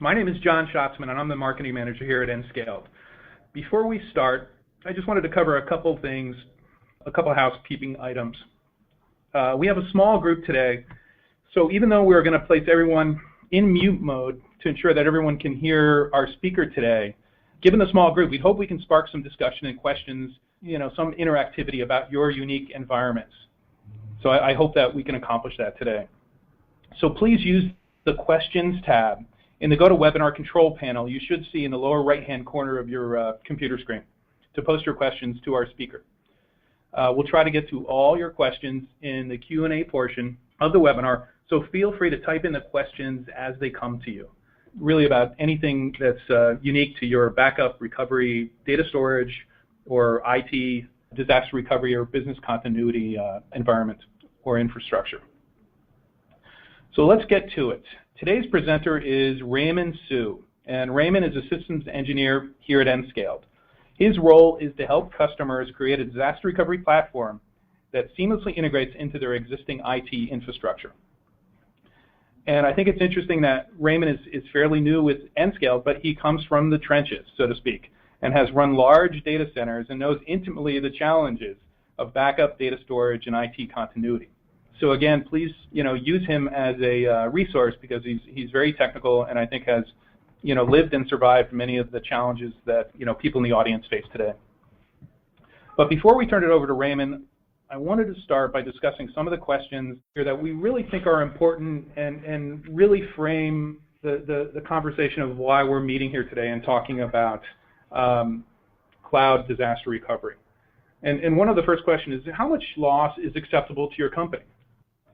My name is John Schatzman, and I'm the marketing manager here at Nscaled. Before we start, I just wanted to cover a couple things, a couple housekeeping items. We have a small group today, so even though we're going to place everyone in mute mode to ensure that everyone can hear our speaker today, given the small group, we hope we can spark some discussion and questions, some interactivity about your unique environments. So I hope that we can accomplish that today. So please use the Questions tab. In the GoToWebinar control panel, you should see in the lower right-hand corner of your computer screen to post your questions to our speaker. We'll try to get to all your questions in the Q&A portion of the webinar, so feel free to type in the questions as they come to you, really about anything that's unique to your backup, recovery, data storage, or IT, disaster recovery, or business continuity environment or infrastructure. So let's get to it. Today's presenter is Raymond Su, and Raymond is a systems engineer here at Nscaled. His role is to help customers create a disaster recovery platform that seamlessly integrates into their existing IT infrastructure. And I think it's interesting that Raymond is fairly new with Nscaled, but he comes from the trenches, so to speak, and has run large data centers and knows intimately the challenges of backup, data storage, and IT continuity. So again, please, use him as a resource because he's very technical and I think has, lived and survived many of the challenges that, people in the audience face today. But before we turn it over to Raymond, I wanted to start by discussing some of the questions here that we really think are important and really frame the conversation of why we're meeting here today and talking about cloud disaster recovery. And one of the first questions is, how much loss is acceptable to your company?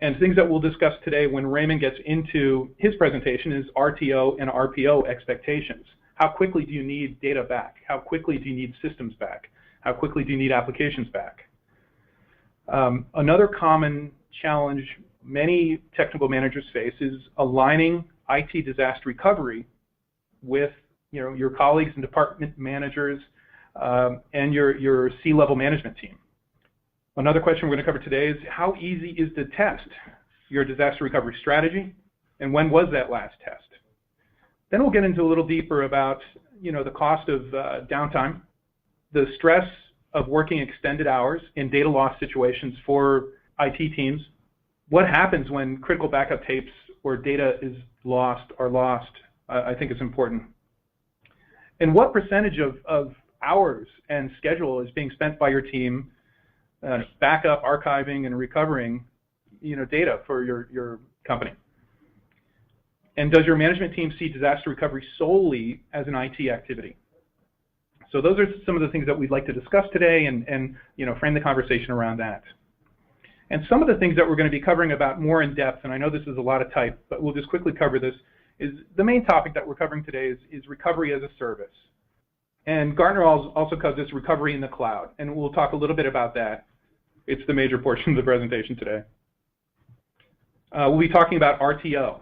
And things that we'll discuss today when Raymond gets into his presentation is RTO and RPO expectations. How quickly do you need data back? How quickly do you need systems back? How quickly do you need applications back? Another common challenge many technical managers face is aligning IT disaster recovery with your colleagues and department managers and your C-level management team. Another question we're going to cover today is, how easy is to test your disaster recovery strategy, and when was that last test? Then we'll get into a little deeper about the cost of downtime, the stress of working extended hours in data loss situations for IT teams, what happens when critical backup tapes or data is lost or lost, I think is important, and what percentage of hours and schedule is being spent by your team backup, archiving, and recovering data for your company. And does your management team see disaster recovery solely as an IT activity? So those are some of the things that we'd like to discuss today and frame the conversation around that. And some of the things that we're going to be covering about more in depth, and I know this is a lot of type, but we'll just quickly cover this, is the main topic that we're covering today is recovery as a service. And Gartner also calls this recovery in the cloud, and we'll talk a little bit about that. It's the major portion of the presentation today. We'll be talking about RTO,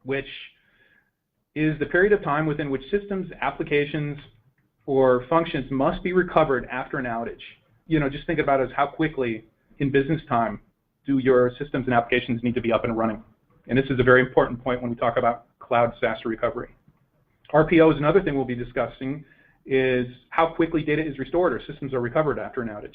which is the period of time within which systems, applications, or functions must be recovered after an outage. Just think about it as how quickly in business time do your systems and applications need to be up and running. And this is a very important point when we talk about cloud disaster recovery. RPO is another thing we'll be discussing, is how quickly data is restored or systems are recovered after an outage.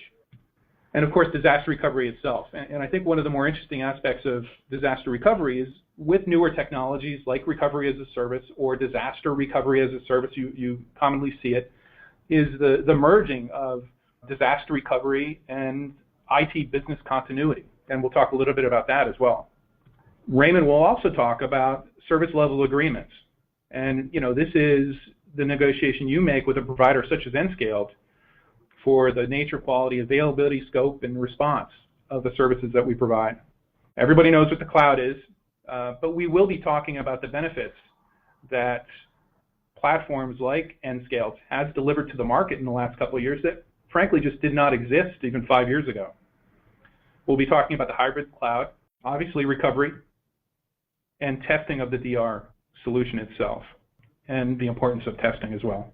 And of course, disaster recovery itself. And I think one of the more interesting aspects of disaster recovery is with newer technologies like recovery as a service or disaster recovery as a service, you commonly see it, is the merging of disaster recovery and IT business continuity. And we'll talk a little bit about that as well. Raymond will also talk about service level agreements. And this is the negotiation you make with a provider such as Nscaled for the nature, quality, availability, scope, and response of the services that we provide. Everybody knows what the cloud is, but we will be talking about the benefits that platforms like Nscaled has delivered to the market in the last couple of years that frankly just did not exist even 5 years ago. We'll be talking about the hybrid cloud, obviously recovery, and testing of the DR solution itself, and the importance of testing as well.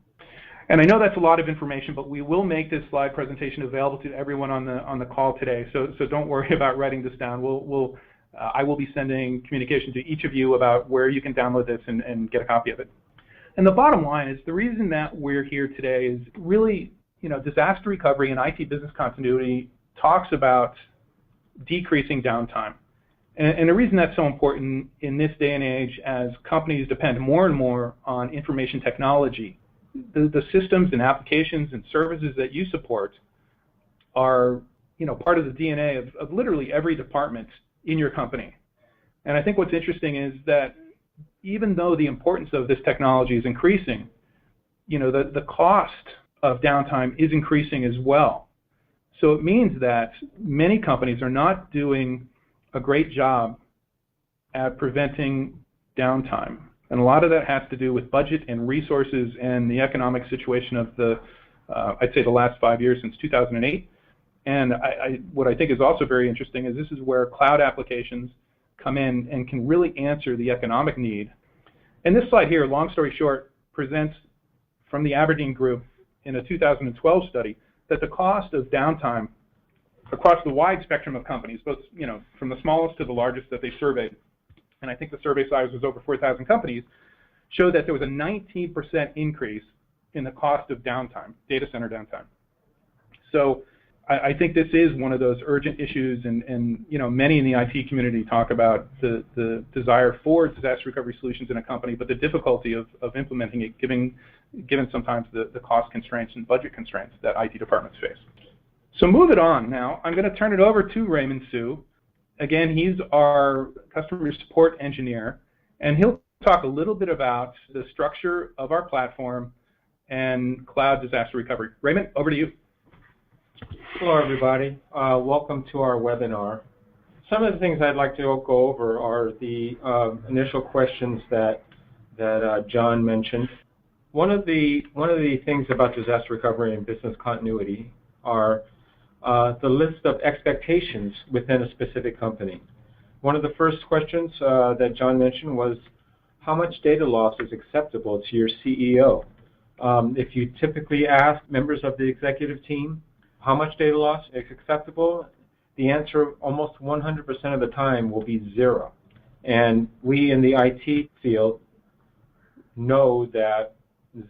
And I know that's a lot of information, but we will make this slide presentation available to everyone on the call today. So don't worry about writing this down. We'll I will be sending communication to each of you about where you can download this and get a copy of it. And the bottom line is the reason that we're here today is really, disaster recovery and IT business continuity talks about decreasing downtime. And the reason that's so important in this day and age as companies depend more and more on information technology, the systems and applications and services that you support are, part of the DNA of literally every department in your company. And I think what's interesting is that even though the importance of this technology is increasing, the cost of downtime is increasing as well. So it means that many companies are not doing a great job at preventing downtime. And a lot of that has to do with budget and resources and the economic situation of I'd say the last 5 years since 2008. And what I think is also very interesting is this is where cloud applications come in and can really answer the economic need. And this slide here, long story short, presents from the Aberdeen Group in a 2012 study that the cost of downtime across the wide spectrum of companies, both from the smallest to the largest that they surveyed, and I think the survey size was over 4,000 companies, showed that there was a 19% increase in the cost of downtime, data center downtime. So I think this is one of those urgent issues, and many in the IT community talk about the desire for disaster recovery solutions in a company, but the difficulty of implementing it, given sometimes the cost constraints and budget constraints that IT departments face. So moving on now, I'm going to turn it over to Raymond Sue. Again, he's our customer support engineer, and he'll talk a little bit about the structure of our platform and cloud disaster recovery. Raymond, over to you. Hello, everybody. Welcome to our webinar. Some of the things I'd like to go over are the initial questions that John mentioned. One of the things about disaster recovery and business continuity are the list of expectations within a specific company. One of the first questions that John mentioned was, how much data loss is acceptable to your CEO? If you typically ask members of the executive team, how much data loss is acceptable, the answer almost 100% of the time will be 0. And we in the IT field know that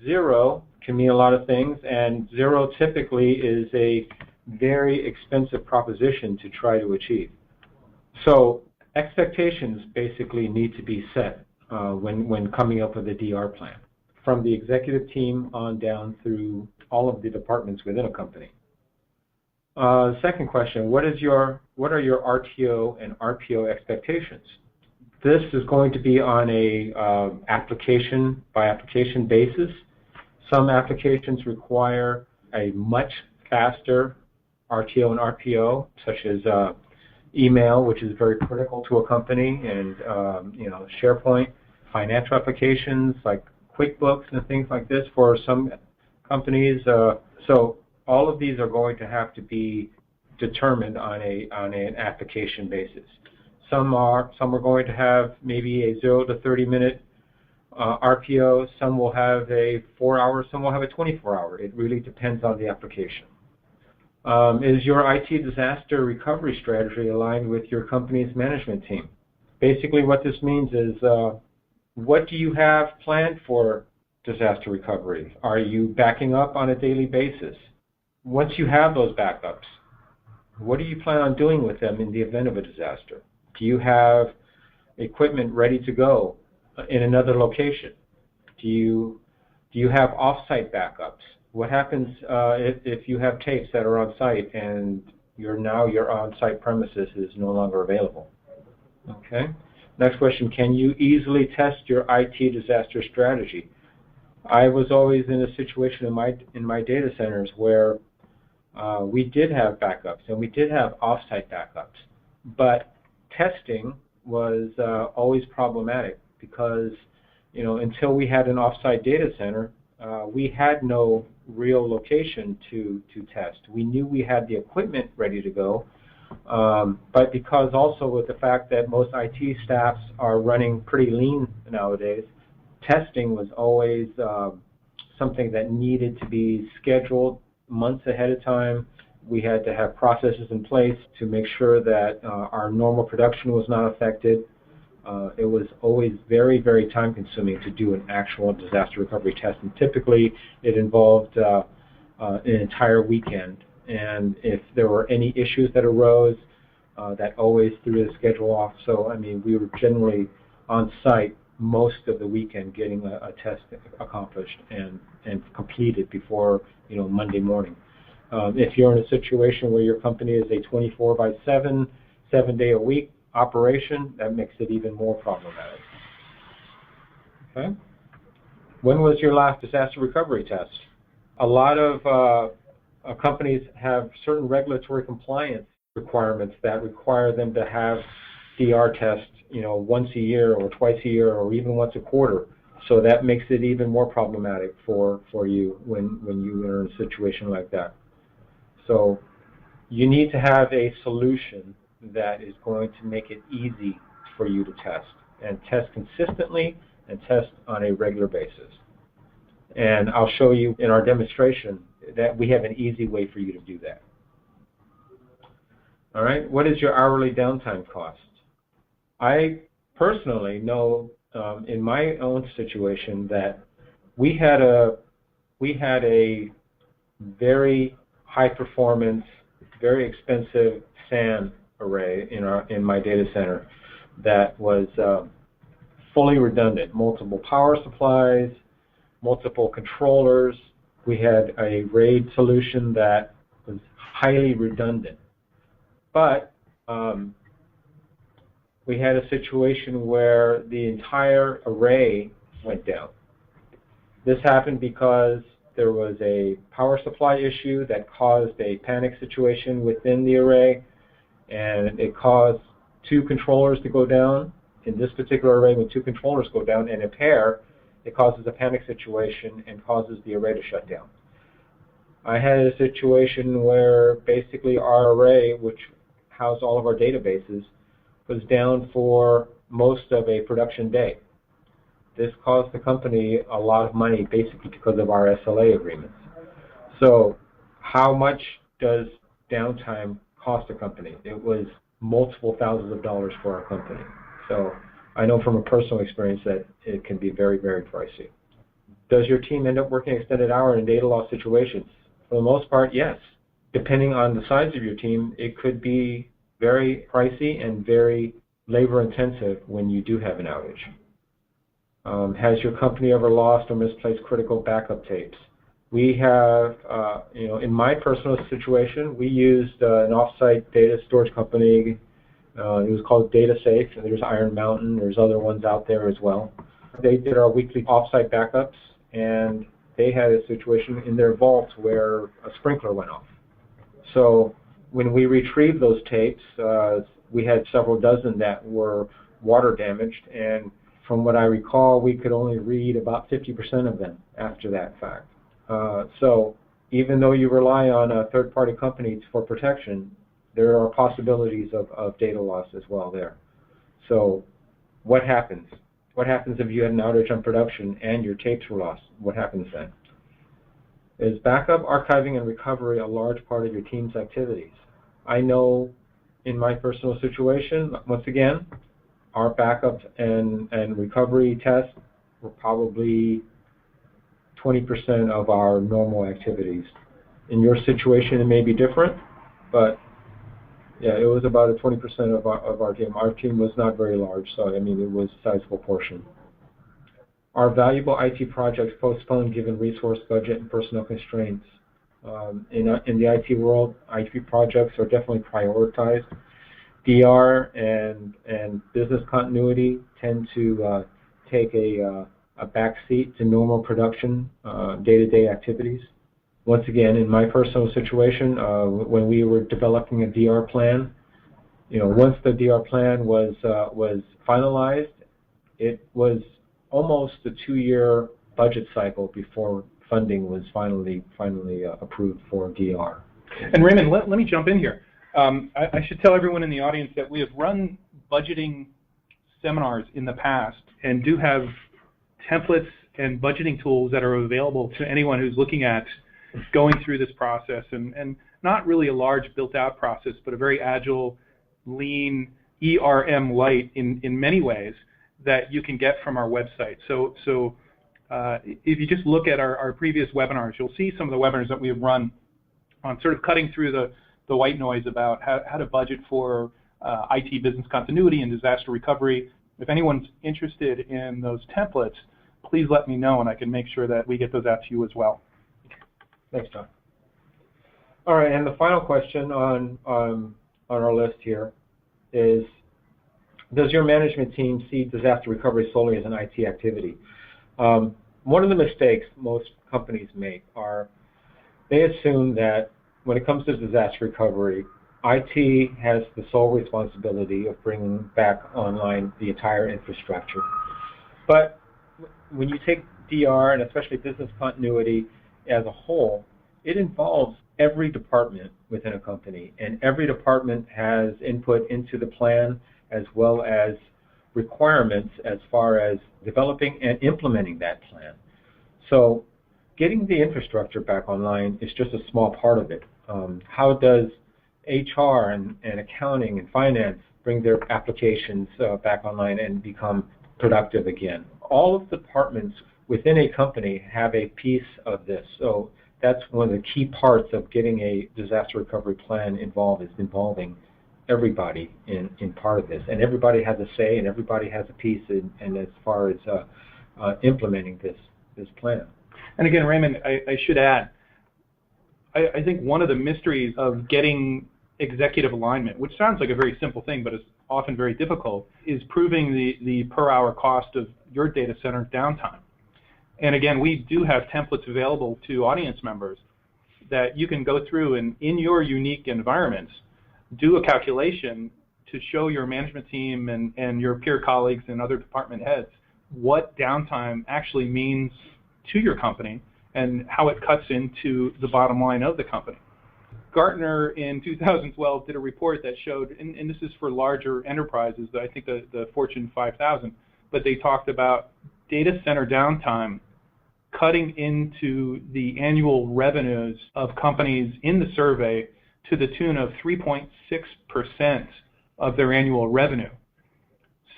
0 can mean a lot of things, and 0 typically is a very expensive proposition to try to achieve. So expectations basically need to be set when coming up with a DR plan, from the executive team on down through all of the departments within a company. Second question, what are your RTO and RPO expectations? This is going to be on a application by application basis. Some applications require a much faster RTO and RPO, such as email, which is very critical to a company, and SharePoint, financial applications like QuickBooks and things like this for some companies. So all of these are going to have to be determined on an application basis. Some are going to have maybe a 0 to 30 minute RPO. Some will have a 4-hour. Some will have a 24-hour. It really depends on the application. Is your IT disaster recovery strategy aligned with your company's management team? Basically, what this means is, what do you have planned for disaster recovery? Are you backing up on a daily basis? Once you have those backups, what do you plan on doing with them in the event of a disaster? Do you have equipment ready to go in another location? Do you have off-site backups? What happens if you have tapes that are on site and your on-site premises is no longer available? Okay. Next question, can you easily test your IT disaster strategy? I was always in a situation in my data centers where we did have backups and we did have off-site backups, but testing was always problematic because, until we had an off-site data center, we had no real location to test. We knew we had the equipment ready to go, but because also with the fact that most IT staffs are running pretty lean nowadays, testing was always something that needed to be scheduled months ahead of time, We had to have processes in place to make sure that our normal production was not affected. It was always very, very time consuming to do an actual disaster recovery test, and typically it involved an entire weekend. And if there were any issues that arose, that always threw the schedule off. So, I mean, we were generally on site most of the weekend getting a test accomplished and completed before, Monday morning. If you're in a situation where your company is a 24/7, 7-day-a-week operation, that makes it even more problematic. Okay. When was your last disaster recovery test? A lot of companies have certain regulatory compliance requirements that require them to have DR tests, once a year or twice a year or even once a quarter. So that makes it even more problematic for you when you are in a situation like that. So you need to have a solution that is going to make it easy for you to test, and test consistently and test on a regular basis. And I'll show you in our demonstration that we have an easy way for you to do that. All right, what is your hourly downtime cost? I personally know in my own situation that we had a very high performance, very expensive SAN array in my data center that was fully redundant, multiple power supplies, multiple controllers. We had a RAID solution that was highly redundant. But we had a situation where the entire array went down. This happened because there was a power supply issue that caused a panic situation within the array, and it caused 2 controllers to go down. In this particular array, when 2 controllers go down in a pair, it causes a panic situation and causes the array to shut down. I had a situation where basically our array, which housed all of our databases, was down for most of a production day. This cost the company a lot of money basically because of our SLA agreements. So how much does downtime cost a company? It was multiple thousands of dollars for our company. So I know from a personal experience that it can be very, very pricey. Does your team end up working extended hour in data loss situations? For the most part, yes. Depending on the size of your team, it could be very pricey and very labor intensive when you do have an outage. Has your company ever lost or misplaced critical backup tapes? We have, in my personal situation, we used an off-site data storage company. It was called DataSafe, and there's Iron Mountain. There's other ones out there as well. They did our weekly off-site backups, and they had a situation in their vault where a sprinkler went off. So when we retrieved those tapes, we had several dozen that were water damaged, and from what I recall, we could only read about 50% of them after that fact. So even though you rely on third-party companies for protection, there are possibilities of data loss as well there. So what happens? What happens if you had an outage on production and your tapes were lost? What happens then? Is backup, archiving, and recovery a large part of your team's activities? I know in my personal situation, once again, our backup and recovery tests were probably 20% of our normal activities. In your situation, it may be different, but yeah, it was about a 20% of our team. Our team was not very large, so I mean, it was a sizable portion. Are valuable IT projects postponed given resource, budget, and personnel constraints? In the IT world, IT projects are definitely prioritized. DR and business continuity tend to take a backseat to normal production, day-to-day activities. Once again, in my personal situation, when we were developing a DR plan, once the DR plan was finalized, it was almost a 2-year budget cycle before funding was finally approved for DR. And Raymond, let me jump in here. I should tell everyone in the audience that we have run budgeting seminars in the past and do have templates and budgeting tools that are available to anyone who's looking at going through this process. And not really a large built-out process, but a very agile, lean, ERM light in many ways that you can get from our website. So if you just look at our previous webinars, you'll see some of the webinars that we have run on sort of cutting through the white noise about how to budget for IT business continuity and disaster recovery. If anyone's interested in those templates, please let me know, and I can make sure that we get those out to you as well. Thanks, John. All right, and the final question on our list here is, does your management team see disaster recovery solely as an IT activity? One of the mistakes most companies make are they assume that when it comes to disaster recovery, IT has the sole responsibility of bringing back online the entire infrastructure. But when you take DR, and especially business continuity as a whole, it involves every department within a company, and every department has input into the plan as well as requirements as far as developing and implementing that plan. So getting the infrastructure back online is just a small part of it. How does HR and accounting and finance bring their applications back online and become productive again? All of the departments within a company have a piece of this. So that's one of the key parts of getting a disaster recovery plan involved, is involving everybody in part of this. And everybody has a say, and everybody has a piece in as far as implementing this plan. And again, Raymond, I should add, I think one of the mysteries of getting executive alignment, which sounds like a very simple thing, but is often very difficult, is proving the per hour cost of your data center downtime. And again, we do have templates available to audience members that you can go through and in your unique environments, do a calculation to show your management team and your peer colleagues and other department heads what downtime actually means to your company and how it cuts into the bottom line of the company. Gartner in 2012 did a report that showed, and this is for larger enterprises, I think the Fortune 5000, but they talked about data center downtime cutting into the annual revenues of companies in the survey to the tune of 3.6% of their annual revenue.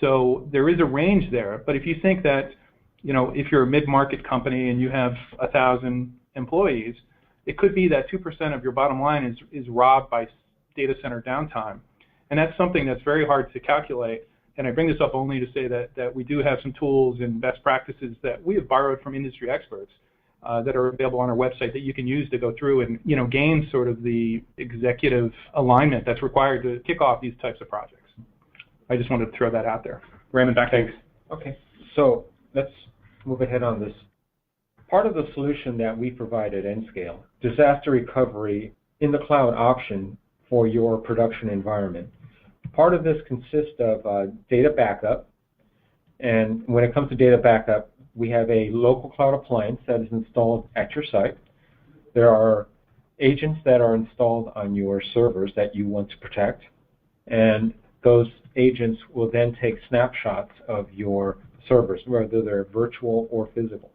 So there is a range there, but if you think that, if you're a mid-market company and you have 1,000 employees, it could be that 2% of your bottom line is robbed by data center downtime. And that's something that's very hard to calculate. And I bring this up only to say that we do have some tools and best practices that we have borrowed from industry experts that are available on our website that you can use to go through and gain sort of the executive alignment that's required to kick off these types of projects. I just wanted to throw that out there. Raymond, back to you. Okay, so let's move ahead on this. Part of the solution that we provide at Nscale, disaster recovery in the cloud option for your production environment. Part of this consists of data backup, and when it comes to data backup, we have a local cloud appliance that is installed at your site. There are agents that are installed on your servers that you want to protect, and those agents will then take snapshots of your servers, whether they're virtual or physical.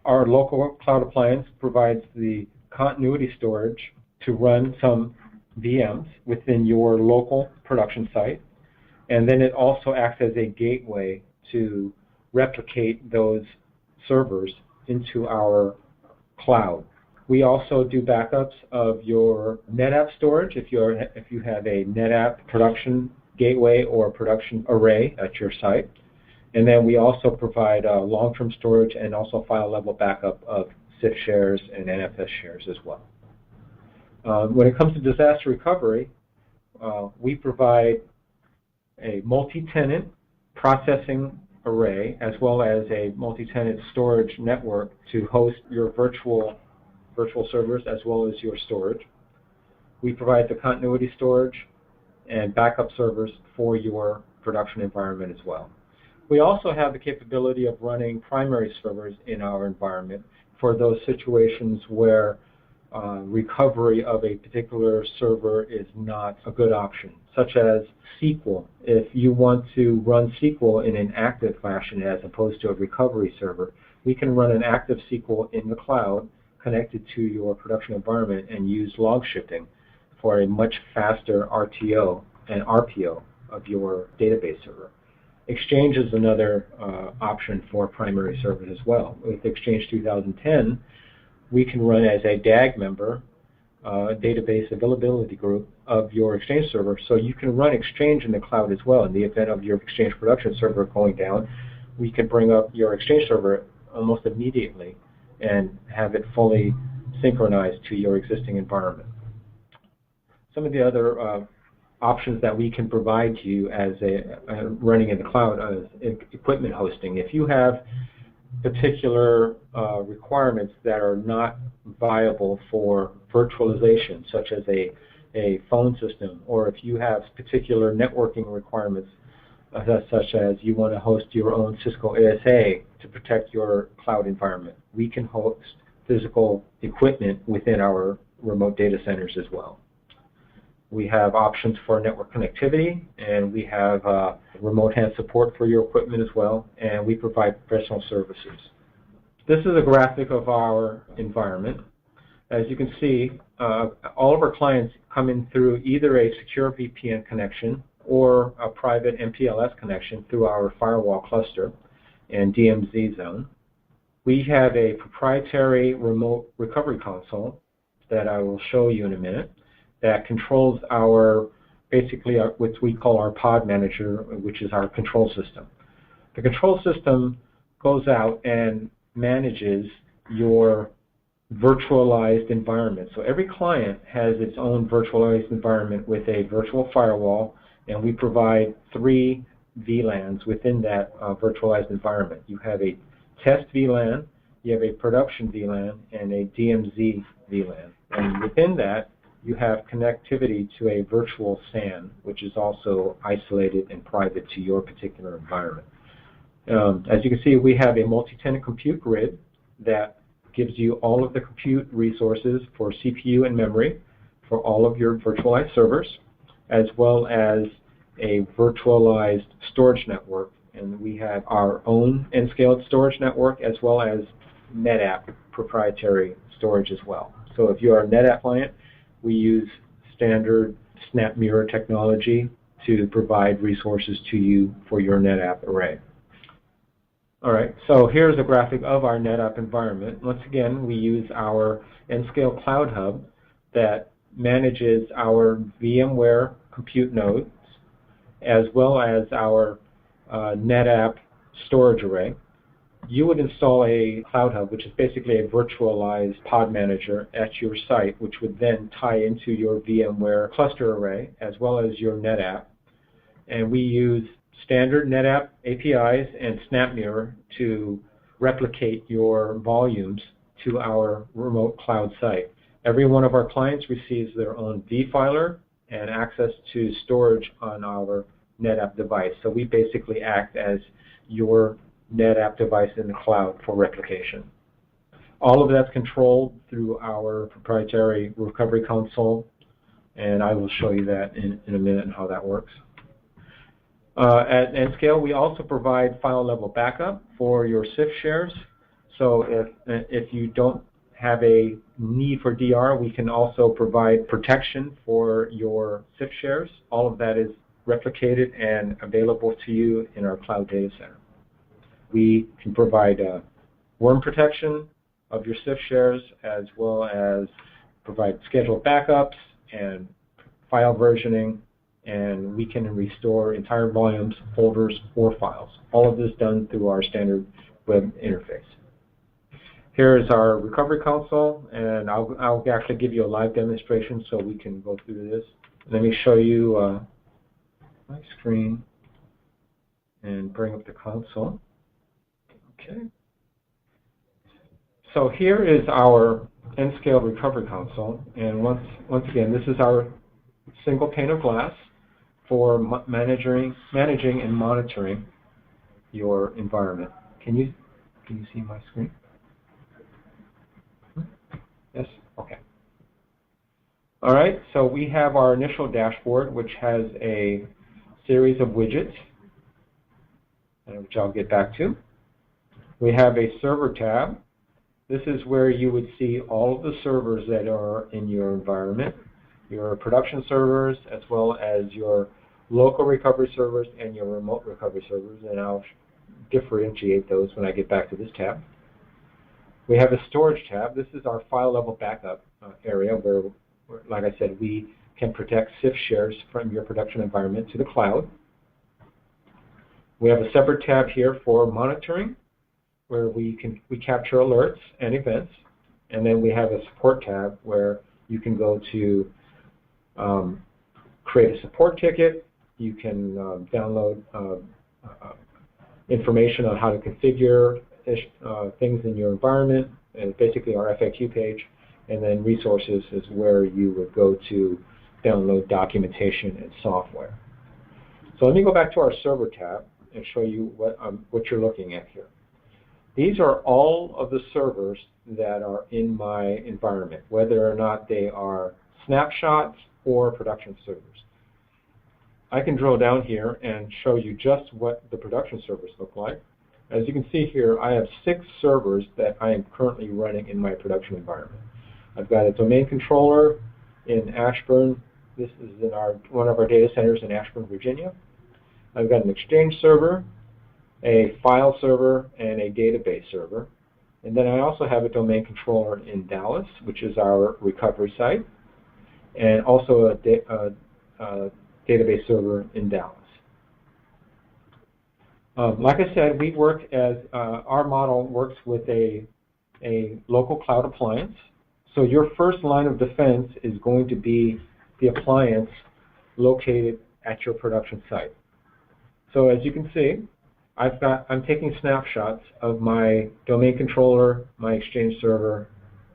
Our local cloud appliance provides the continuity storage to run some VMs within your local production site, and then it also acts as a gateway to replicate those servers into our cloud. We also do backups of your NetApp storage if you have a NetApp production gateway or production array at your site. And then we also provide long-term storage and also file-level backup of CIF shares and NFS shares as well. When it comes to disaster recovery, we provide a multi-tenant processing array as well as a multi-tenant storage network to host your virtual servers as well as your storage. We provide the continuity storage and backup servers for your production environment as well. We also have the capability of running primary servers in our environment for those situations where recovery of a particular server is not a good option, such as SQL. If you want to run SQL in an active fashion as opposed to a recovery server, we can run an active SQL in the cloud connected to your production environment and use log shifting for a much faster RTO and RPO of your database server. Exchange is another option for primary servers as well. With Exchange 2010, we can run as a DAG member, database availability group of your Exchange server, so you can run Exchange in the cloud as well. In the event of your Exchange production server going down, we can bring up your Exchange server almost immediately and have it fully synchronized to your existing environment. Some of the other options that we can provide to you as running in the cloud is equipment hosting. If you have particular requirements that are not viable for virtualization, such as a phone system, or if you have particular networking requirements, such as you want to host your own Cisco ASA to protect your cloud environment, we can host physical equipment within our remote data centers as well. We have options for network connectivity, and we have remote hand support for your equipment as well, and we provide professional services. This is a graphic of our environment. As you can see, all of our clients come in through either a secure VPN connection or a private MPLS connection through our firewall cluster and DMZ zone. We have a proprietary remote recovery console that I will show you in a minute that controls what we call our pod manager, which is our control system. The control system goes out and manages your virtualized environment. So every client has its own virtualized environment with a virtual firewall, and we provide 3 VLANs within that virtualized environment. You have a test VLAN, you have a production VLAN, and a DMZ VLAN. And within that, you have connectivity to a virtual SAN, which is also isolated and private to your particular environment. As you can see, we have a multi-tenant compute grid that gives you all of the compute resources for CPU and memory for all of your virtualized servers, as well as a virtualized storage network. And we have our own N-scaled storage network, as well as NetApp proprietary storage as well. So if you are a NetApp client, we use standard SnapMirror technology to provide resources to you for your NetApp array. All right, so here's a graphic of our NetApp environment. Once again, we use our N-scale Cloud Hub that manages our VMware compute nodes, as well as our NetApp storage array. You would install a Cloud Hub, which is basically a virtualized pod manager at your site, which would then tie into your VMware cluster array, as well as your NetApp. And we use standard NetApp APIs and SnapMirror to replicate your volumes to our remote cloud site. Every one of our clients receives their own vFiler and access to storage on our NetApp device. So we basically act as your NetApp device in the cloud for replication. All of that's controlled through our proprietary recovery console, and I will show you that in a minute and how that works. At N-scale, we also provide file level backup for your CIF shares. So if you don't have a need for DR, we can also provide protection for your CIF shares. All of that is replicated and available to you in our cloud data center. We can provide worm protection of your CIF shares, as well as provide scheduled backups and file versioning, and we can restore entire volumes, folders, or files. All of this done through our standard web interface. Here is our recovery console, and I'll actually give you a live demonstration so we can go through this. Let me show you my screen and bring up the console. Okay. So here is our N-scale recovery console, and once again, this is our single pane of glass for managing and monitoring your environment. Can you see my screen? Yes? Okay. All right, so we have our initial dashboard, which has a series of widgets, which I'll get back to. We have a server tab, This is where you would see all of the servers that are in your environment, your production servers, as well as your local recovery servers and your remote recovery servers, and I'll differentiate those when I get back to this tab. We have a storage tab. This is our file level backup area where, like I said, we can protect CIF shares from your production environment to the cloud. We have a separate tab here for monitoring, where we capture alerts and events, and then we have a support tab where you can go to create a support ticket. You can download information on how to configure things in your environment, and basically our FAQ page, and then resources is where you would go to download documentation and software. So let me go back to our server tab and show you what you're looking at here. These are all of the servers that are in my environment, whether or not they are snapshots or production servers. I can drill down here and show you just what the production servers look like. As you can see here, I have 6 servers that I am currently running in my production environment. I've got a domain controller in Ashburn. This is in one of our data centers in Ashburn, Virginia. I've got an Exchange server, a file server, and a database server. And then I also have a domain controller in Dallas, which is our recovery site, and also a database server in Dallas. Like I said, we work as our model works with a local cloud appliance. So your first line of defense is going to be the appliance located at your production site. So as you can see, I'm taking snapshots of my domain controller, my Exchange server,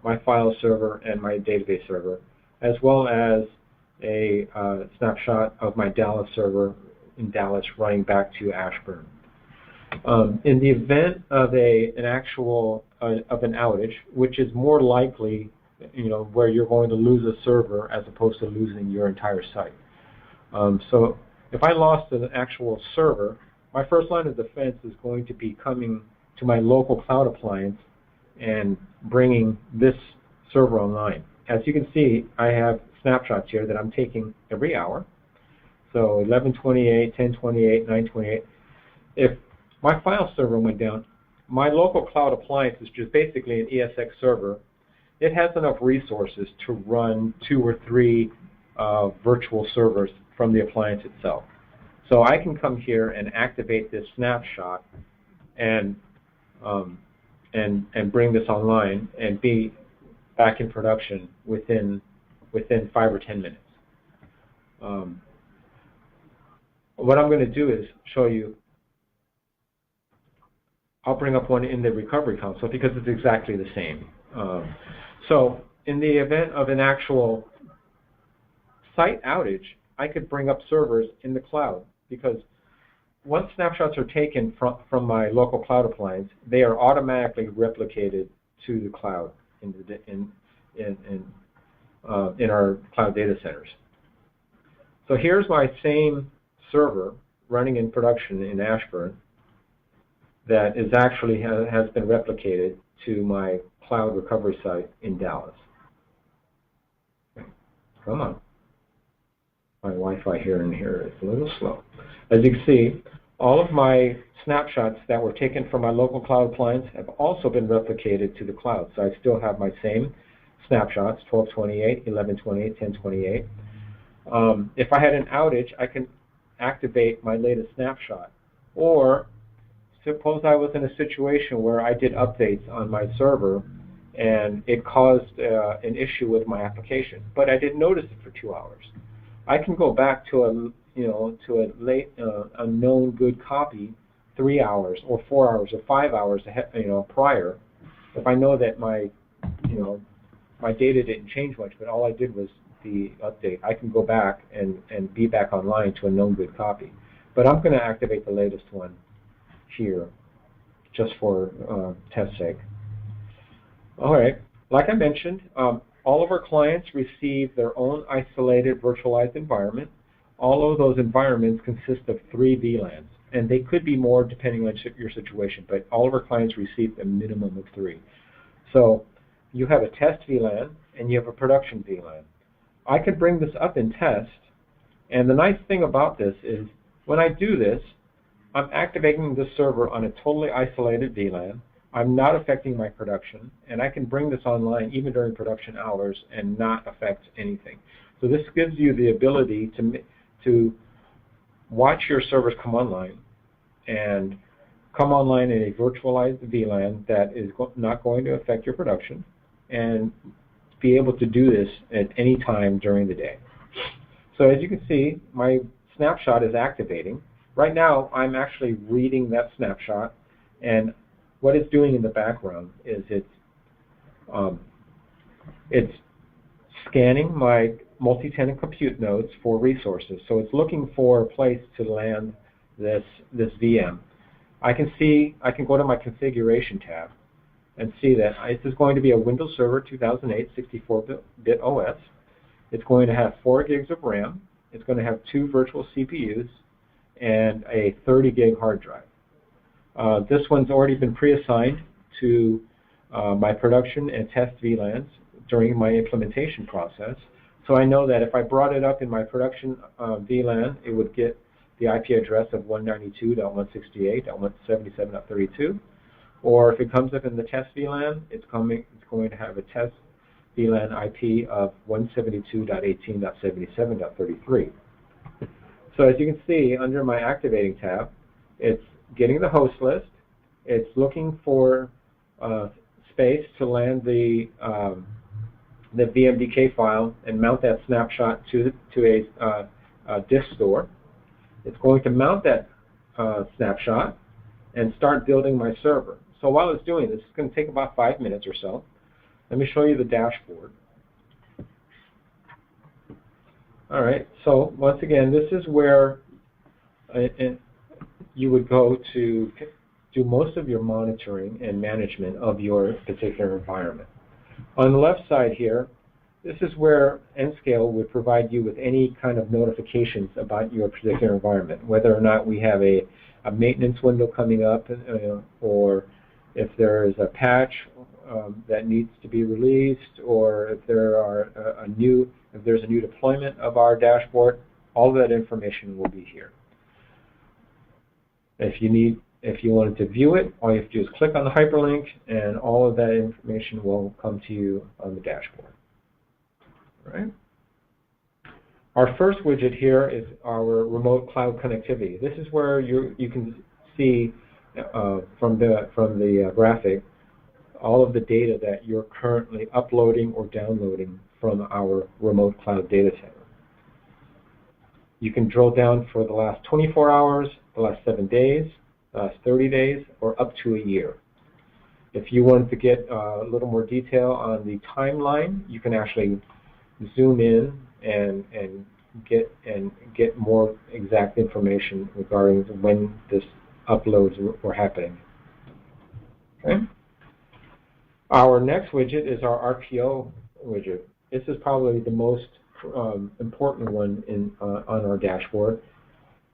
my file server, and my database server, as well as a snapshot of my Dallas server in Dallas running back to Ashburn. In the event of an outage, which is more likely, where you're going to lose a server as opposed to losing your entire site. So if I lost an actual server, my first line of defense is going to be coming to my local cloud appliance and bringing this server online. As you can see, I have snapshots here that I'm taking every hour. So 11:28, 10:28, 9:28. If my file server went down, my local cloud appliance is just basically an ESX server. It has enough resources to run 2 or 3 virtual servers from the appliance itself. So I can come here and activate this snapshot and bring this online and be back in production within 5 or 10 minutes. What I'm going to do is show you. I'll bring up one in the recovery console because it's exactly the same. So in the event of an actual site outage, I could bring up servers in the cloud, because once snapshots are taken from my local cloud appliance, they are automatically replicated to the cloud in our cloud data centers. So here's my same server running in production in Ashburn that is actually has been replicated to my cloud recovery site in Dallas. Okay. Come on. My Wi-Fi here and here is a little slow. As you can see, all of my snapshots that were taken from my local cloud appliance have also been replicated to the cloud. So I still have my same snapshots, 12:28, 11:28, 10:28. If I had an outage, I can activate my latest snapshot. Or suppose I was in a situation where I did updates on my server and it caused an issue with my application, but I didn't notice it for 2 hours. I can go back to a known good copy 3 hours or 4 hours or 5 hours ahead, prior. If I know that my data didn't change much, but all I did was the update, I can go back and be back online to a known good copy. But I'm going to activate the latest one here, just for test sake. All right, like I mentioned, all of our clients receive their own isolated virtualized environment. All of those environments consist of 3 VLANs, and they could be more depending on your situation, but all of our clients receive a minimum of 3. So you have a test VLAN and you have a production VLAN. I could bring this up in test, and the nice thing about this is when I do this, I'm activating the server on a totally isolated VLAN. I'm not affecting my production, and I can bring this online even during production hours and not affect anything. So this gives you the ability to watch your servers come online and come online in a virtualized VLAN that is not going to affect your production, and be able to do this at any time during the day. So as you can see, my snapshot is activating. Right now, I'm actually reading that snapshot, and what it's doing in the background is it's scanning my multi-tenant compute nodes for resources. So it's looking for a place to land this VM. I can go to my configuration tab and see that this is going to be a Windows Server 2008 64-bit OS. It's going to have 4 gigs of RAM. It's going to have 2 virtual CPUs and a 30 gig hard drive. This one's already been pre-assigned to my production and test VLANs during my implementation process. So I know that if I brought it up in my production VLAN, it would get the IP address of 192.168.177.32. Or if it comes up in the test VLAN, it's going to have a test VLAN IP of 172.18.77.33. So as you can see, under my activating tab, it's getting the host list. It's looking for space to land the VMDK file and mount that snapshot to a disk store. It's going to mount that snapshot and start building my server. So while it's doing this, it's going to take about 5 minutes or so. Let me show you the dashboard. All right, so once again, this is where you would go to do most of your monitoring and management of your particular environment. On the left side here, this is where Nscale would provide you with any kind of notifications about your particular environment, whether or not we have a maintenance window coming up, or if there is a patch that needs to be released, or if there's a new deployment of our dashboard. All of that information will be here. If you wanted to view it, all you have to do is click on the hyperlink, and all of that information will come to you on the dashboard. All right. Our first widget here is our remote cloud connectivity. This is where you can see from the graphic all of the data that you're currently uploading or downloading from our remote cloud data center. You can drill down for the last 24 hours, the last 7 days, the last 30 days, or up to a year. If you want to get a little more detail on the timeline, you can actually zoom in and get more exact information regarding when this uploads were happening. Okay. Our next widget is our RPO widget. This is probably the most important one on our dashboard.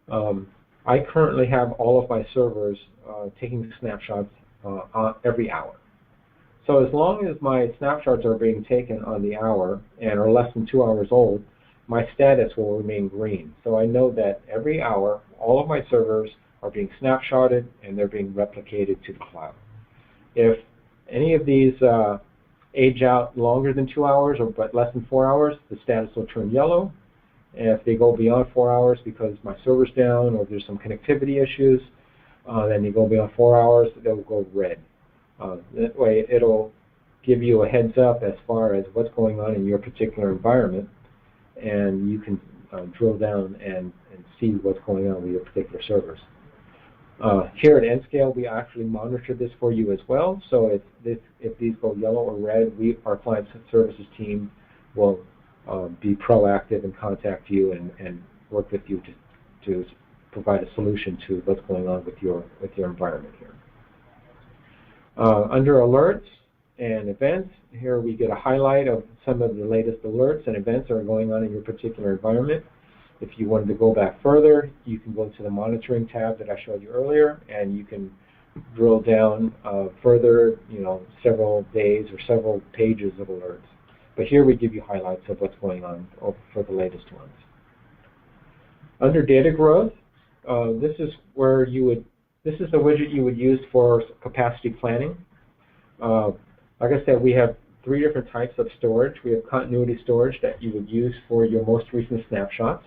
I currently have all of my servers taking snapshots every hour. So as long as my snapshots are being taken on the hour and are less than 2 hours old, my status will remain green. So I know that every hour, all of my servers are being snapshotted and they're being replicated to the cloud. If any of these age out longer than 2 hours but less than 4 hours, the status will turn yellow. And if they go beyond 4 hours because my server's down or there's some connectivity issues, then they go beyond 4 hours, they'll go red. That way it'll give you a heads up as far as what's going on in your particular environment, and you can drill down and see what's going on with your particular servers. Here at Nscale, we actually monitor this for you as well. So if these go yellow or red, our client services team will be proactive and contact you and work with you to provide a solution to what's going on with your environment here. Under alerts and events, here we get a highlight of some of the latest alerts and events that are going on in your particular environment. If you wanted to go back further, you can go to the monitoring tab that I showed you earlier, and you can drill down further, several days or several pages of alerts. But here we give you highlights of what's going on for the latest ones. Under data growth, this is the widget you would use for capacity planning. Like I said, we have 3 different types of storage. We have continuity storage that you would use for your most recent snapshots.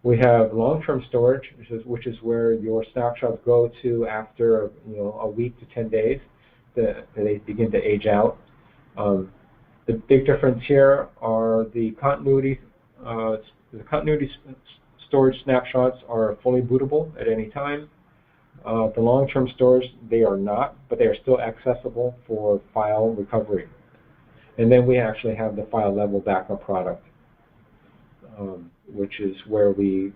We have long-term storage, which is where your snapshots go to after a week to 10 days. They begin to age out. The big difference here are the continuity storage snapshots are fully bootable at any time. The long-term storage, they are not, but they are still accessible for file recovery. And then we actually have the file level backup product, which is where we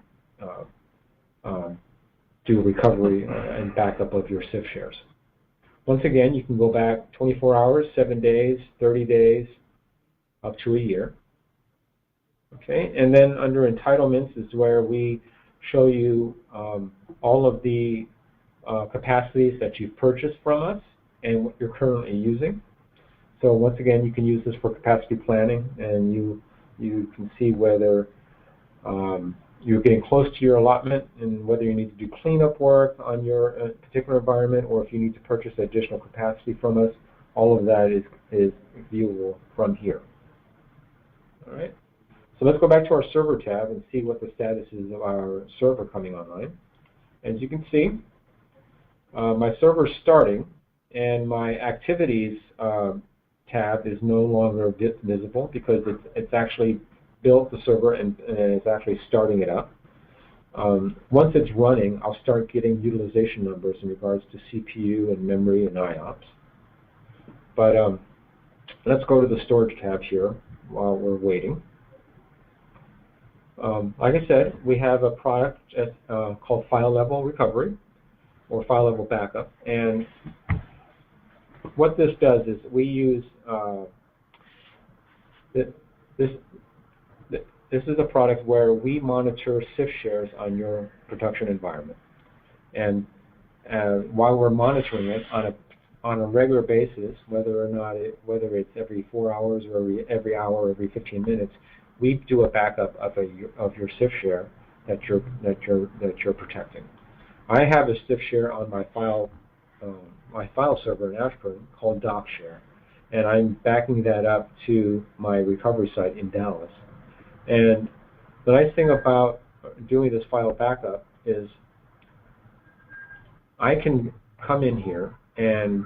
do recovery and backup of your CIF shares. Once again, you can go back 24 hours, 7 days, 30 days, up to a year. Okay, and then under entitlements is where we show you all of the capacities that you've purchased from us and what you're currently using. So once again, you can use this for capacity planning, and you can see whether you're getting close to your allotment and whether you need to do cleanup work on your particular environment, or if you need to purchase additional capacity from us. All of that is viewable from here. All right. So let's go back to our server tab and see what the status is of our server coming online. As you can see, my server is starting, and my activities tab is no longer visible because it's actually built the server and it's actually starting it up. Once it's running, I'll start getting utilization numbers in regards to CPU and memory and IOPS. But let's go to the storage tab here while we're waiting. Like I said, we have a product called File Level Recovery or File Level Backup, and what this does is we use this is a product where we monitor CIF shares on your production environment, and while we're monitoring it on a regular basis, whether it's every 4 hours or every hour or every 15 minutes, we do a backup of your CIF share that you're protecting. I have a CIF share on my file server in Ashburn called DocShare, and I'm backing that up to my recovery site in Dallas. And the nice thing about doing this file backup is I can come in here and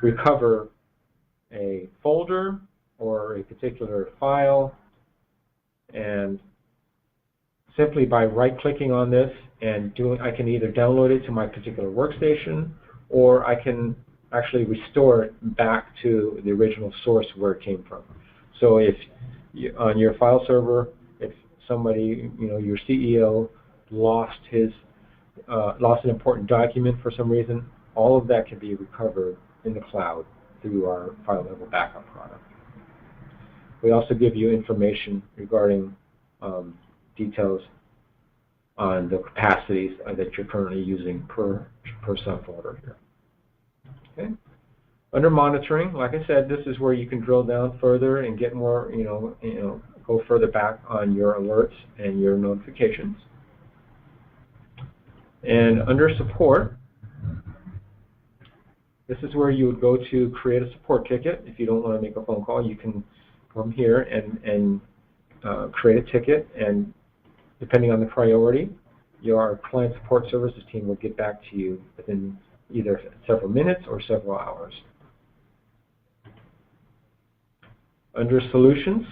recover a folder or a particular file, and simply by right-clicking on this and I can either download it to my particular workstation, or I can actually restore it back to the original source where it came from. So if on your file server, if somebody, your CEO lost an important document for some reason, all of that can be recovered in the cloud through our file level backup product. We also give you information regarding details on the capacities that you're currently using per subfolder here. Okay. Under monitoring, like I said, this is where you can drill down further and get more, go further back on your alerts and your notifications. And under support, this is where you would go to create a support ticket. If you don't want to make a phone call, you can come here and create a ticket, and depending on the priority, your client support services team will get back to you within either several minutes or several hours. Under solutions,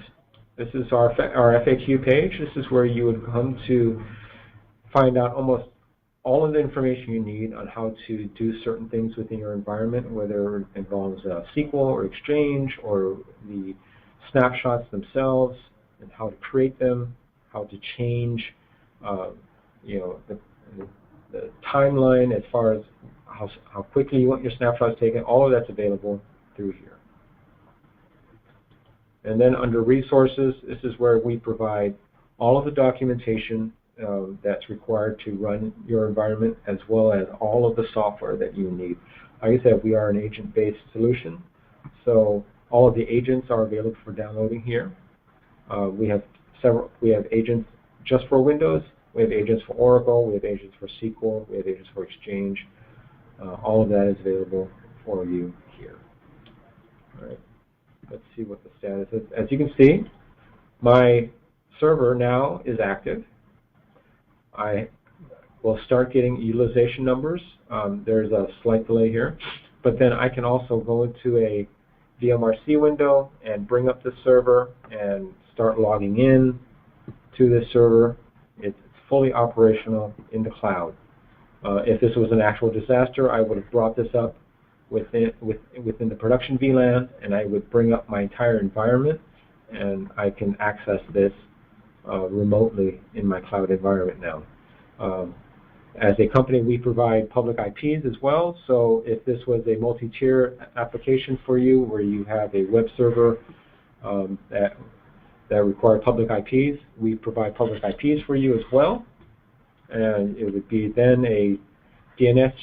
this is our FAQ page. This is where you would come to find out almost all of the information you need on how to do certain things within your environment, whether it involves SQL or Exchange or the snapshots themselves, and how to create them, how to change the timeline as far as how quickly you want your snapshots taken. All of that's available through here. And then under resources, this is where we provide all of the documentation that's required to run your environment, as well as all of the software that you need. Like I said, we are an agent-based solution, so all of the agents are available for downloading here. We have agents just for Windows. We have agents for Oracle. We have agents for SQL. We have agents for Exchange. All of that is available for you here. All right. Let's see what the status is. As you can see, my server now is active. I will start getting utilization numbers. There's a slight delay here, but then I can also go into a VMRC window and bring up the server and start logging in to this server. It's fully operational in the cloud. If this was an actual disaster, I would have brought this up within the production VLAN, and I would bring up my entire environment, and I can access this remotely in my cloud environment now. As a company, we provide public IPs as well, so if this was a multi-tier application for you where you have a web server that require public IPs, we provide public IPs for you as well, and it would be then a DNS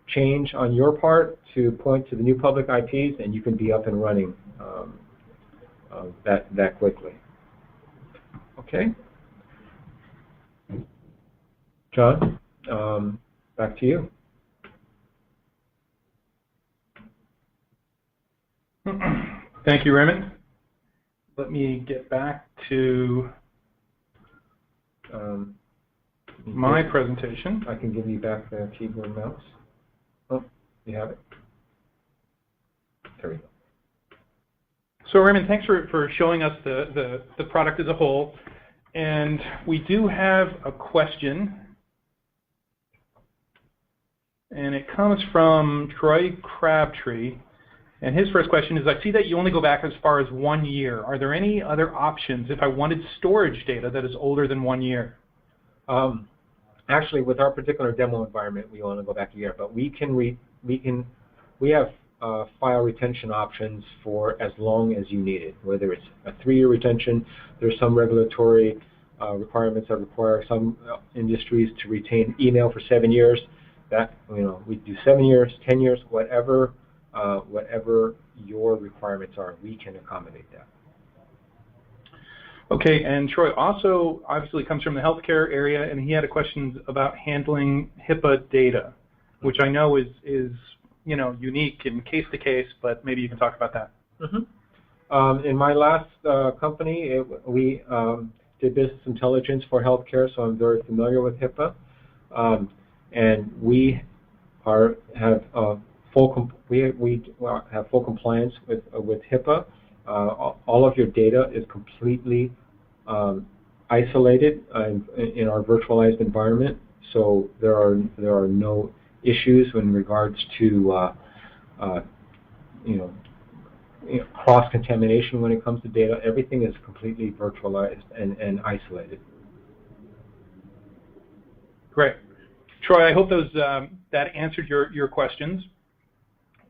change on your part to point to the new public IPs, and you can be up and running that quickly. Okay, John, back to you. Thank you, Raymond. Let me get back to my presentation. I can give you back the keyboard and mouse. Oh, you have it. There we go. So Raymond, thanks for showing us the product as a whole. And we do have a question. And it comes from Troy Crabtree. And his first question is, I see that you only go back as far as 1 year. Are there any other options if I wanted storage data that is older than 1 year? Actually, with our particular demo environment, we want to go back a year, but we have file retention options for as long as you need it. Whether it's a 3-year retention, there's some regulatory requirements that require some industries to retain email for 7 years. That we do 7 years, 10 years, whatever your requirements are, we can accommodate that. Okay, and Troy also obviously comes from the healthcare area, and he had a question about handling HIPAA data, which I know is unique and case to case, but maybe you can talk about that. Mm-hmm. In my last company, we did business intelligence for healthcare, so I'm very familiar with HIPAA, and we have full compliance with HIPAA. All of your data is completely isolated in our virtualized environment, so there are no issues in regards to cross-contamination when it comes to data. Everything is completely virtualized and isolated. Great. Troy, I hope that answered your questions.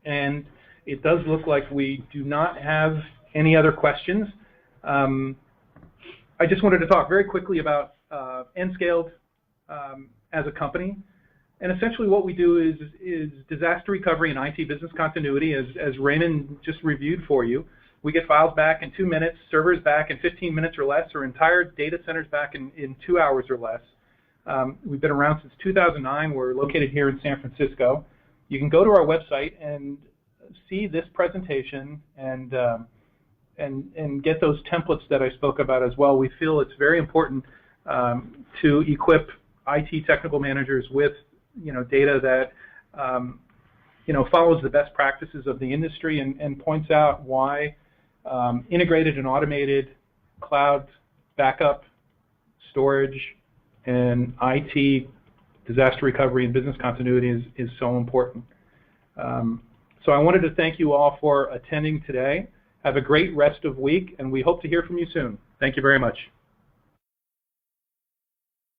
And it does look like we do not have any other questions. I just wanted to talk very quickly about Nscaled as a company. And essentially what we do is disaster recovery and IT business continuity, as Raymond just reviewed for you. We get files back in 2 minutes, servers back in 15 minutes or less, or entire data centers back in 2 hours or less. We've been around since 2009. We're located here in San Francisco. You can go to our website and see this presentation and get those templates that I spoke about as well. We feel it's very important to equip IT technical managers with data that follows the best practices of the industry and points out why integrated and automated cloud backup, storage, and IT disaster recovery and business continuity is so important. So I wanted to thank you all for attending today. Have a great rest of week, and we hope to hear from you soon. Thank you very much.